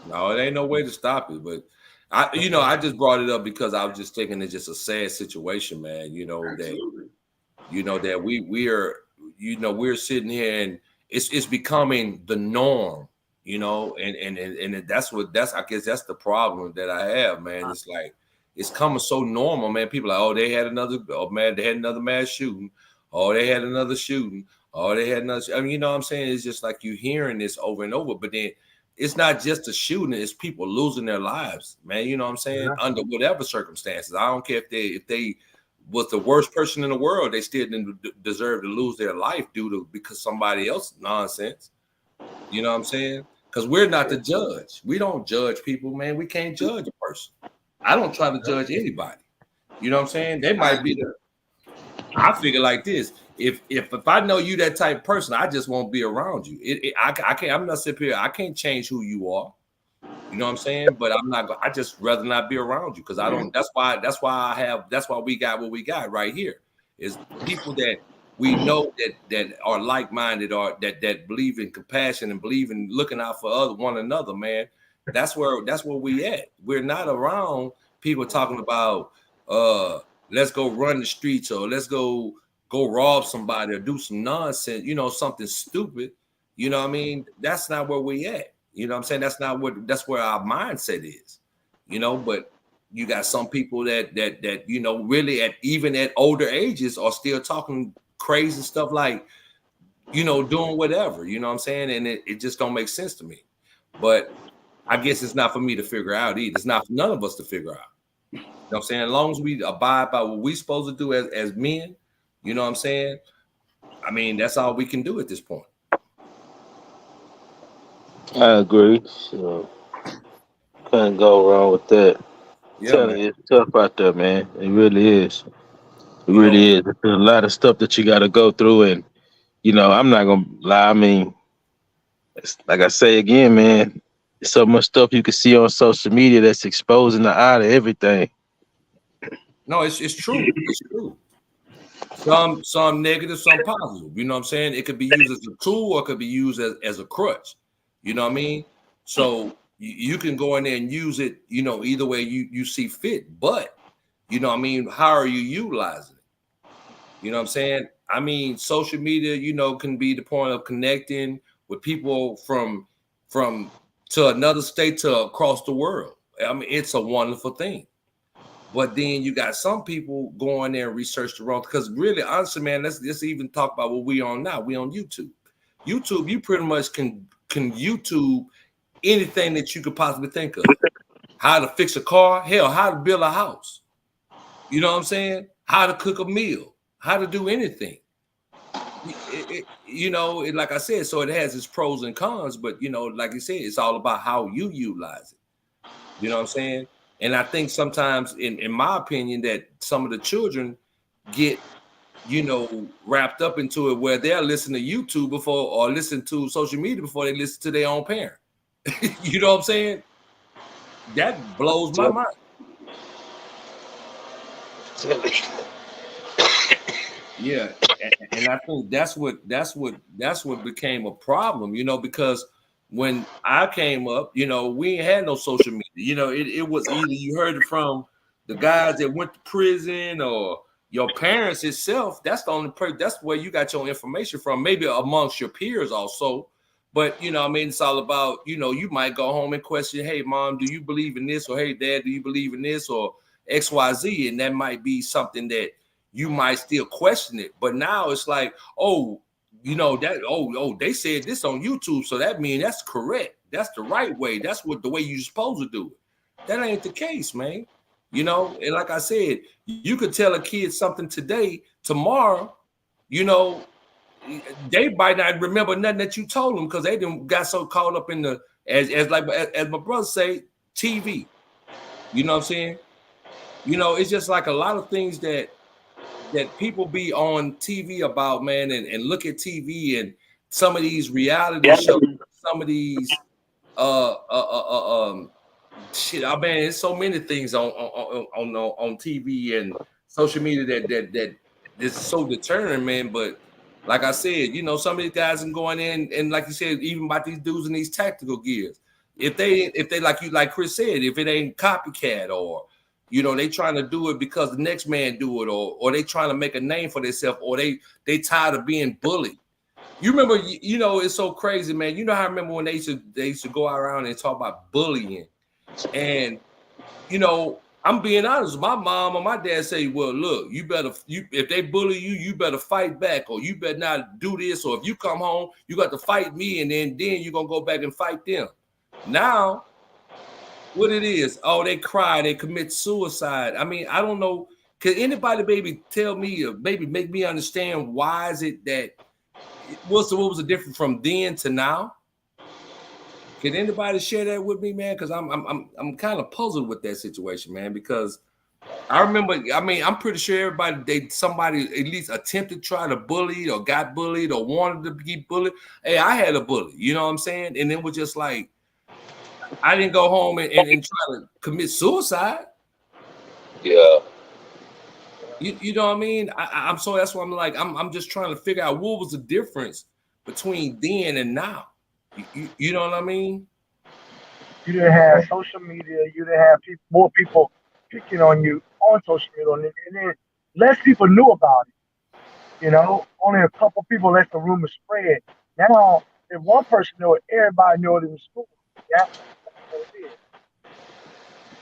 it ain't no way to stop it. But I just brought it up because I was just thinking it's just a sad situation, man. Absolutely. That we're sitting here and it's becoming the norm, and I guess that's the problem that I have, man. It's like it's coming so normal, man. People are like, they had another mass shooting, they had another shooting, they had another. I mean, you know what I'm saying? It's just like you hearing this over and over, but then it's not just a shooting; it's people losing their lives, man. You know what I'm saying? Yeah. Under whatever circumstances, I don't care if they was the worst person in the world, they still didn't deserve to lose their life because somebody else nonsense. You know what I'm saying? Because we're not the judge. We don't judge people, man. We can't judge a person. I don't try to judge anybody. You know what I'm saying? They might be I figure like this. If I know you that type of person, I just won't be around you. I can't. I'm not sitting here. I can't change who you are. You know what I'm saying? But I'm not. I just rather not be around you because I don't. That's why we got what we got right here. Is people that we know that are like-minded, or that believe in compassion and believe in looking out for one another. Man, that's where we at. We're not around people talking about let's go run the streets, or let's go rob somebody or do some nonsense, something stupid. You know what I mean? That's not where we at. You know what I'm saying? That's where our mindset is. But you got some people that really even at older ages are still talking crazy stuff like, doing whatever, you know what I'm saying? And it just don't make sense to me. But I guess it's not for me to figure out either. It's not for none of us to figure out. You know what I'm saying? As long as we abide by what we're supposed to do as men, you know what I'm saying? I mean, that's all we can do at this point. I agree. So can't go wrong with that. Yeah, Telling man. you, it's tough out there, man. It really is. It You know, really is. There's a lot of stuff that you got to go through, and I'm not gonna lie. I mean, it's, like I say again, man, there's so much stuff you can see on social media that's exposing the eye to everything. no, it's true. It's true. Some negative, some positive. You know what I'm saying? It could be used as a tool, or it could be used as a crutch. You know what I mean? So you can go in there and use it, either way you see fit. But you know what I mean, how are you utilizing it? You know what I'm saying? I mean, social media, can be the point of connecting with people from to another state to across the world. I mean, it's a wonderful thing. But then you got some people going there and research the wrong, because really, honestly, man, let's even talk about what we on now. We on YouTube. YouTube, you pretty much can YouTube anything that you could possibly think of. How to fix a car, hell, how to build a house. You know what I'm saying? How to cook a meal, how to do anything. Like I said, so it has its pros and cons, but like you said, it's all about how you utilize it. You know what I'm saying? And I think sometimes, in my opinion, that some of the children get, wrapped up into it, where they'll listen to YouTube before, or listen to social media before they listen to their own parent. You know what I'm saying? That blows my mind. Yeah, and I think that's what became a problem, because when I came up, we ain't had no social media. It was either you heard it from the guys that went to prison, or your parents itself. That's the only that's where you got your information from, maybe amongst your peers also. But I mean, it's all about, you might go home and question, hey mom, do you believe in this? Or hey dad, do you believe in this? Or XYZ, and that might be something that you might still question it. But now it's like, oh, they said this on YouTube, so that means that's correct. That's the right way. That's the way you're supposed to do it. That ain't the case, man. And like I said, you could tell a kid something today, tomorrow, they might not remember nothing that you told them, because they didn't got so caught up in the as my brother say, TV. You know what I'm saying? It's just like a lot of things that people be on TV about, man, and look at TV and some of these reality shows, some of these shit. I mean, there's so many things on TV and social media that is so deterring, man. But like I said, some of these guys are going in, and like you said, even about these dudes in these tactical gears. If they like Chris said, if it ain't copycat, or they trying to do it because the next man do it, or they trying to make a name for themselves, or they tired of being bullied. You remember, it's so crazy, man. How I remember when they used to go around and talk about bullying, and I'm being honest. My mom or my dad say, well, look, if they bully you, you better fight back, or you better not do this, or if you come home, you got to fight me, and then you're gonna go back and fight them. Now, what it is, they cry, they commit suicide. I mean, I don't know. Can anybody maybe tell me, or maybe make me understand why is it that what was the difference from then to now? Can anybody share that with me, man? Because I'm kind of puzzled with that situation, man. Because I remember, I mean, I'm pretty sure somebody at least attempted to try to bully, or got bullied, or wanted to be bullied. Hey, I had a bully, you know what I'm saying? And it was just like, I didn't go home and try to commit suicide. Yeah. You know what I mean? I'm so that's why I'm like, I'm just trying to figure out what was the difference between then and now. You know what I mean? You didn't have social media. You didn't have more people picking on you on social media, and then less people knew about it. Only a couple people let the rumor spread. Now, if one person knew it, everybody knew it in the school. That's what it is.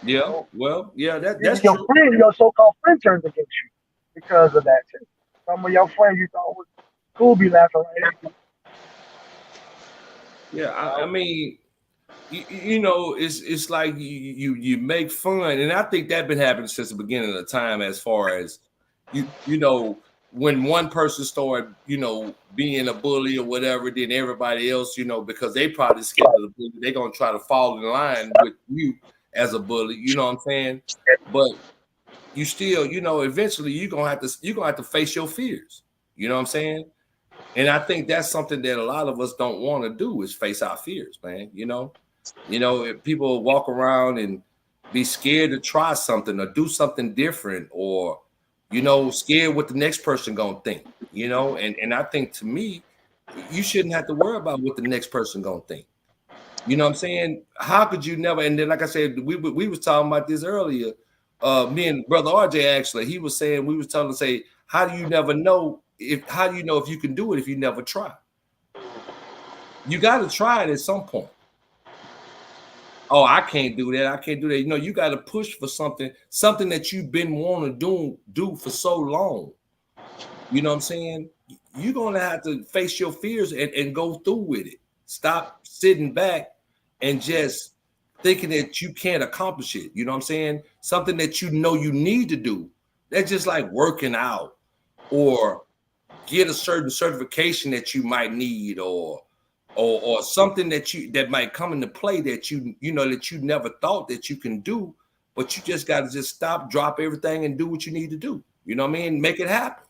Yeah, well, yeah, Even that's true. your so-called friend turns against you because of that too. Some of your friends you thought was cool be laughing right at you. Yeah, You I know? mean, it's like you make fun, and I think that been happening since the beginning of the time. As far as when one person started, being a bully or whatever, then everybody else, because they probably scared of the bully, they're gonna try to fall in line with you as a bully. You know what I'm saying? But you still, eventually you're gonna have to face your fears. You know what I'm saying? And I think that's something that a lot of us don't want to do is face our fears, man. If people walk around and be scared to try something or do something different, or scared what the next person gonna think, and I think, to me, you shouldn't have to worry about what the next person gonna think. You know what I'm saying? How could you never? And then, like I said, we was talking about this earlier. Me and brother RJ, actually, he was saying, we was telling to say, how do you never know how do you know if you can do it if you never try? You got to try it at some point. Oh, I can't do that. I can't do that. You got to push for something that you've been wanting to do for so long. You know what I'm saying? You're gonna have to face your fears and go through with it. Stop sitting back and just thinking that you can't accomplish it. You know what I'm saying? Something that you need to do. That's just like working out, or get a certain certification that you might need, or something that might come into play that that you never thought that you can do, but you just got to just stop, drop everything, and do what you need to do. You know what I mean? Make it happen.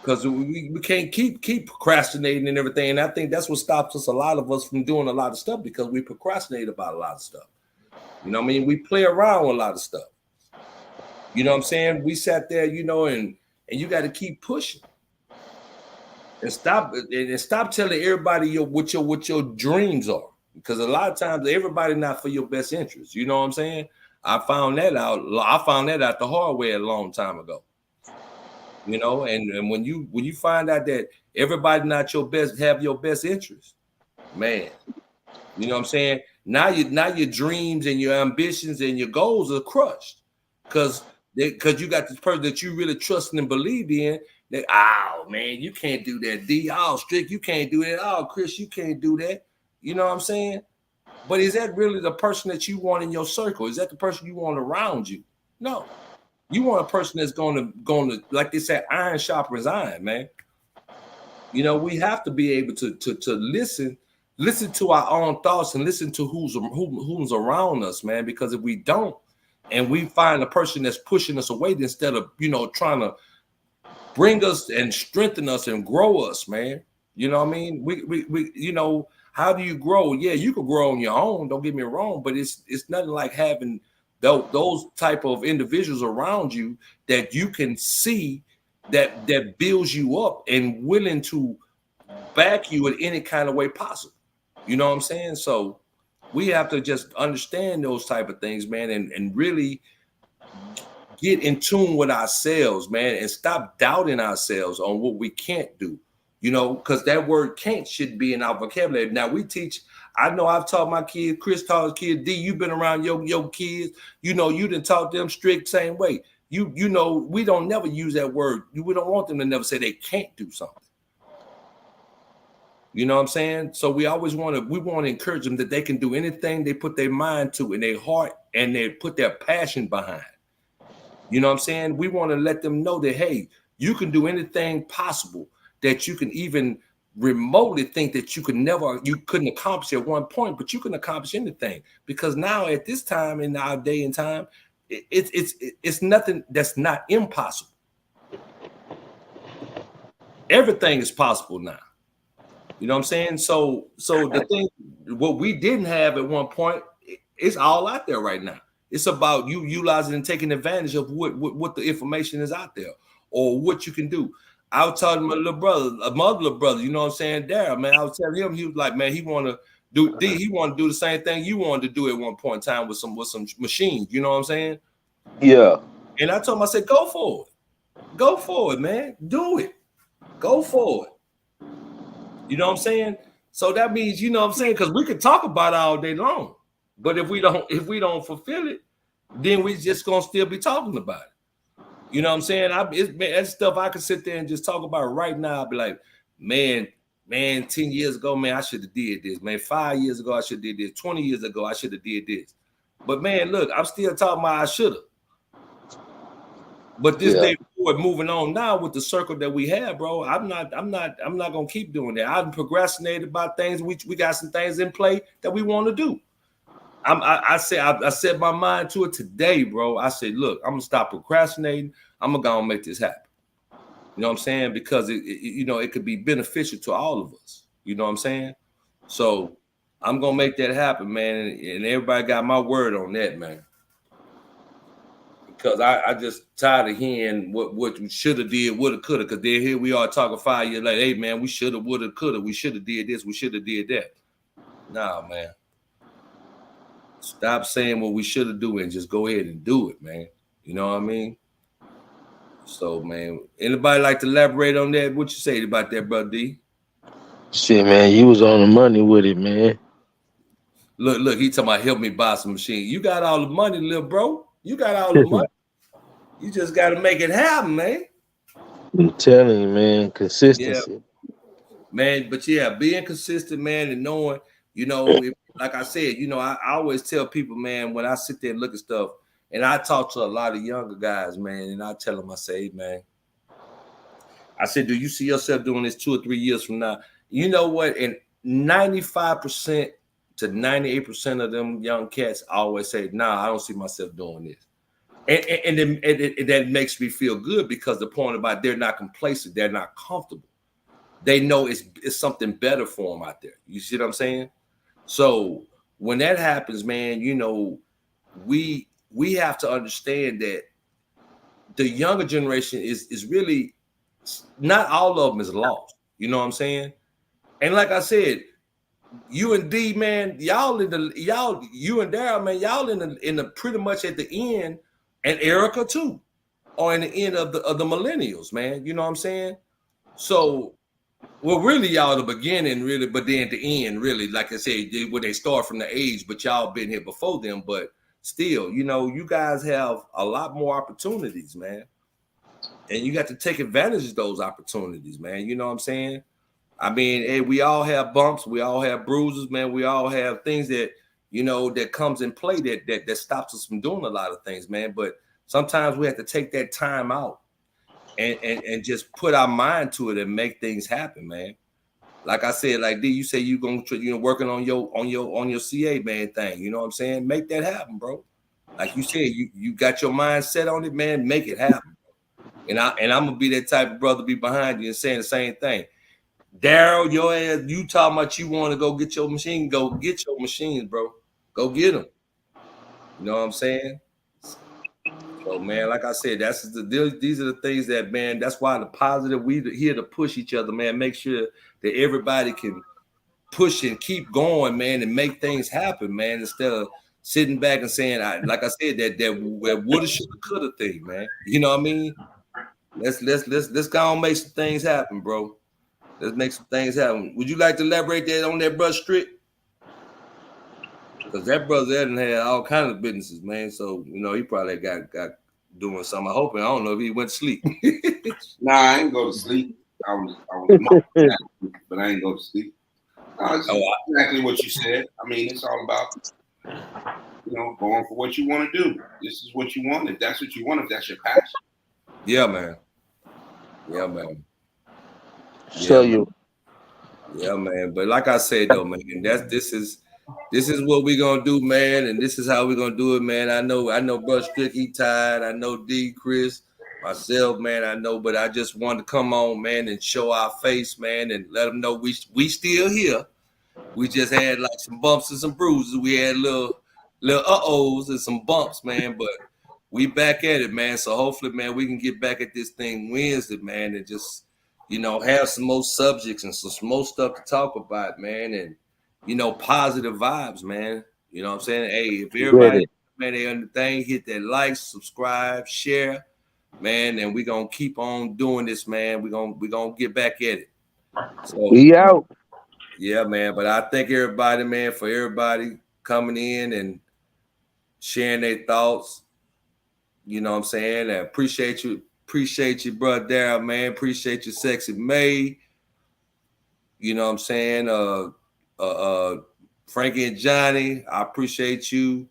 Because we can't keep procrastinating and everything. And I think that's what stops us, a lot of us, from doing a lot of stuff, because we procrastinate about a lot of stuff. You know what I mean? We play around with a lot of stuff. You know what I'm saying? We sat there, and you got to keep pushing. And stop telling everybody what your dreams are. Because a lot of times everybody not for your best interest. You know what I'm saying? I found that out the hard way a long time ago. And when you find out that everybody not have your best interest, man, you know what I'm saying? Now your dreams and your ambitions and your goals are crushed, because you got this person that you really trust and believe in. That, oh man, you can't do that. D, oh Strick, you can't do that. Oh Chris, you can't do that. You know what I'm saying? But is that really the person that you want in your circle? Is that the person you want around you? No. You want a person that's going to, like they say, iron sharpens iron, man. We have to be able to listen to our own thoughts, and listen to who's around us, man. Because if we don't, and we find a person that's pushing us away, instead of trying to bring us and strengthen us and grow us, man. You know what I mean? We how do you grow? Yeah, you can grow on your own. Don't get me wrong, but it's nothing like having those type of individuals around you that you can see that builds you up and willing to back you in any kind of way possible. You know what I'm saying? So we have to just understand those type of things, man, and really get in tune with ourselves, man, and stop doubting ourselves on what we can't do. Because that word "can't" should be in our vocabulary. Now we teach. I know I've taught my kids. Chris taught his kids. D, you've been around your kids. You didn't taught them strict same way. We don't never use that word. We don't want them to never say they can't do something. You know what I'm saying? So we always want to encourage them that they can do anything they put their mind to, in their heart, and they put their passion behind. You know what I'm saying? We want to let them know that, hey, you can do anything possible that you can even remotely think that you couldn't accomplish at one point, but you can accomplish anything, because now at this time in our day and time, it's nothing that's not impossible. Everything is possible now. You know what I'm saying? So the thing, what we didn't have at one point, it's all out there right now. It's about you utilizing and taking advantage of what the information is out there, or what you can do. I was telling my other little brother, you know what I'm saying, Daryl, man, I was telling him, he was like, man, he want to He wanted to do the same thing you wanted to do at one point in time with some machines. You know what I'm saying? Yeah. And I told him, I said, go for it. Go for it, man. Do it. Go for it. You know what I'm saying? So that means, you know what I'm saying? Because we could talk about it all day long. But if we don't fulfill it, then we just gonna still be talking about it. You know what I'm saying? That's stuff I could sit there and just talk about right now. I'd be like, man, 10 years ago, man, I should have did this. Man, 5 years ago, I should have did this. 20 years ago, I should have did this. But man, look, I'm still talking about I should have. But this day forward, moving on now with the circle that we have, bro. I'm not gonna keep doing that. I've procrastinated about things. We got some things in play that we want to do. I set my mind to it today, bro. I said, look, I'm gonna stop procrastinating. I'm gonna go and make this happen. You know what I'm saying? Because it could be beneficial to all of us. You know what I'm saying? So I'm gonna make that happen, man. And everybody got my word on that, man. Because I just tired of hearing what we should have did, would have, could have. Because then here we are talking 5 years later. Hey, man, we should have, would have, could have. We should have did this. We should have did that. Nah, man. Stop saying what we should have do and just go ahead and do it, man. You know what I mean? So, man, anybody like to elaborate on that? What you say about that, Brother D? Shit, man, you was on the money with it, man. Look, he talking about help me buy some machine. You got all the money, little bro. You got all the money. You just got to make it happen, man. I'm telling you, man, consistency. Yeah. Man, but yeah, being consistent, man, and knowing, like I said, I always tell people, man, when I sit there and look at stuff, and I talk to a lot of younger guys, man, and I tell them, I say, hey, man, I said, do you see yourself doing this 2 or 3 years from now? You know what? And 95% to 98% of them young cats always say, nah, I don't see myself doing this. And that makes me feel good, because the point about they're not complacent, they're not comfortable. They know it's something better for them out there. You see what I'm saying? So when that happens, man, we have to understand that the younger generation is really, not all of them is lost. You know what I'm saying? And like I said, you and D, man, you and Daryl, man, y'all in the pretty much at the end, and Erica too, or in the end of the millennials, man. You know what I'm saying? So, well, really, y'all the beginning, really, but then at the end, really, like I said, where they start from the age, but y'all been here before them. But still, you guys have a lot more opportunities, man, and you got to take advantage of those opportunities, man. You know what I'm saying? I mean, hey, we all have bumps, we all have bruises, man. We all have things that that comes in play that stops us from doing a lot of things, man. But sometimes we have to take that time out and just put our mind to it and make things happen, man. Like I said, like D, you say you gonna working on your CA man thing. You know what I'm saying? Make that happen, bro. Like you said, you got your mind set on it, man. Make it happen. And I'm gonna be that type of brother, be behind you and saying the same thing. Daryl, your ass, you talking about you want to go get your machine? Go get your machines, bro. Go get them. You know what I'm saying? So, man, like I said, these are the things that, man, that's why the positive, we here to push each other, man. Make sure that everybody can push and keep going, man, and make things happen, man, instead of sitting back and saying, like I said, that woulda, shoulda, coulda thing, man. You know what I mean? Let's go and make some things happen, bro. Let's make some things happen. Would you like to elaborate that on that brother Strick? Because that brother Eden had all kinds of businesses, man. So, he probably got doing something. I don't know if he went to sleep. Nah, I ain't go to sleep. I was but I ain't go to sleep. Exactly what you said. I mean, it's all about, going for what you want to do. This is what you want. If that's what you want, if that's your passion. Yeah, man. Yeah, man. Show you. Yeah, man. But like I said, though, man, this is what we're gonna do, man, and this is how we're gonna do it, man. I know, Bro Strick, he tired. I know D, Chris, myself, man. I know, but I just wanted to come on, man, and show our face, man, and let them know we still here. We just had like some bumps and some bruises. We had little uh-ohs and some bumps, man, but we back at it, man. So hopefully, man, we can get back at this thing Wednesday, man, and just have some more subjects and some more stuff to talk about, man, you know, positive vibes, man. You know what I'm saying? Hey, if With everybody, it. man, they on the thing, hit that like, subscribe, share, man, and we gonna keep on doing this, man. We gonna get back at it. So We out. yeah, man. But I thank everybody, man, for everybody coming in and sharing their thoughts. You know what I'm saying? I appreciate you, brother Darryl, man. Appreciate you, Sexy May. You know what I'm saying? Frankie and Johnny, I appreciate you.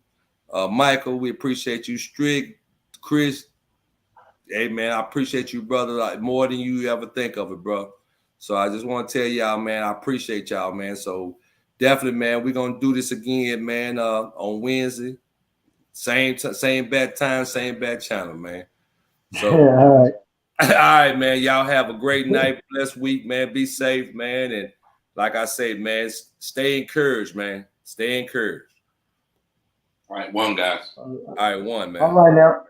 Michael, we appreciate you. Strick, Chris, hey man, I appreciate you, brother, like more than you ever think of it, bro. So I just want to tell y'all, man, I appreciate y'all, man. So definitely, man, we're gonna do this again, man. On Wednesday, same bad time, same bad channel, man. So All right. all right, man. Y'all have a great night, blessed week, man. Be safe, man, and like I said, man, stay encouraged, man. Stay encouraged. All right, one guys. All right, one, man. All right now.